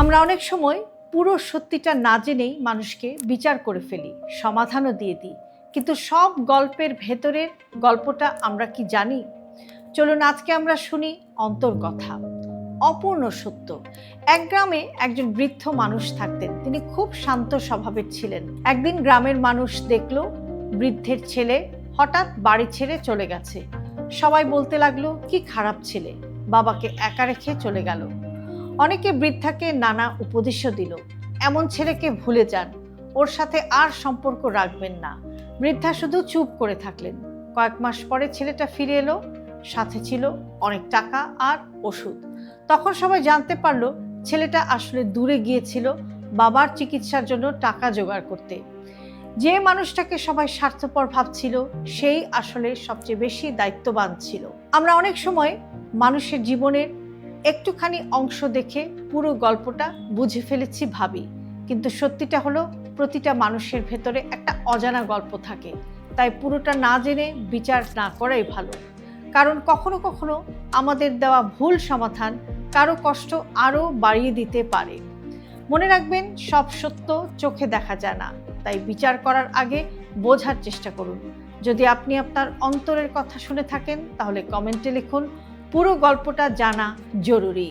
আমরা অনেক সময় পুরো সত্যিটা না জেনেই মানুষকে বিচার করে ফেলি, সমাধানও দিয়ে দিই। কিন্তু সব গল্পের ভেতরের গল্পটা আমরা কি জানি? চলুন আজকে আমরা শুনি অন্তর্কথা, অপূর্ণ সত্য। এক গ্রামে একজন বৃদ্ধ মানুষ থাকতেন। তিনি খুব শান্ত স্বভাবের ছিলেন। একদিন গ্রামের মানুষ দেখল বৃদ্ধের ছেলে হঠাৎ বাড়ি ছেড়ে চলে গেছে। সবাই বলতে লাগলো, কি খারাপ ছেলে, বাবাকে একা রেখে চলে গেল। অনেকে বৃদ্ধাকে নানা উপদেশও দিল, এমন ছেলেকে ভুলে যান, ওর সাথে আর সম্পর্ক রাখবেন না। বৃদ্ধা শুধু চুপ করে থাকলেন। কয়েক মাস পরে ছেলেটা ফিরে এলো, সাথে ছিল অনেক টাকা আর ওষুধ। তখন সবাই জানতে পারলো ছেলেটা আসলে দূরে গিয়েছিল বাবার চিকিৎসার জন্য টাকা জোগাড় করতে। যে মানুষটাকে সবাই স্বার্থপর ভাবছিল সেই আসলে সবচেয়ে বেশি দায়িত্ববান ছিল। আমরা অনেক সময় মানুষের জীবনের একটুখানি অংশ দেখে পুরো গল্পটা বুঝে ফেলেছি ভাবি, কিন্তু সত্যিটা হলো প্রতিটা মানুষের ভেতরে একটা অজানা গল্প থাকে। তাই পুরোটা না জেনে বিচার না করাই ভালো, কারণ কখনো কখনো আমাদের দেওয়া ভুল সমাধান কারো কষ্ট আরও বাড়িয়ে দিতে পারে। মনে রাখবেন, সব সত্য চোখে দেখা যায় না, তাই বিচার করার আগে বোঝার চেষ্টা করুন। যদি আপনি আপনার অন্তরের কথা শুনে থাকেন তাহলে কমেন্টে লিখুন, পুরো গল্পটা জানা জরুরি।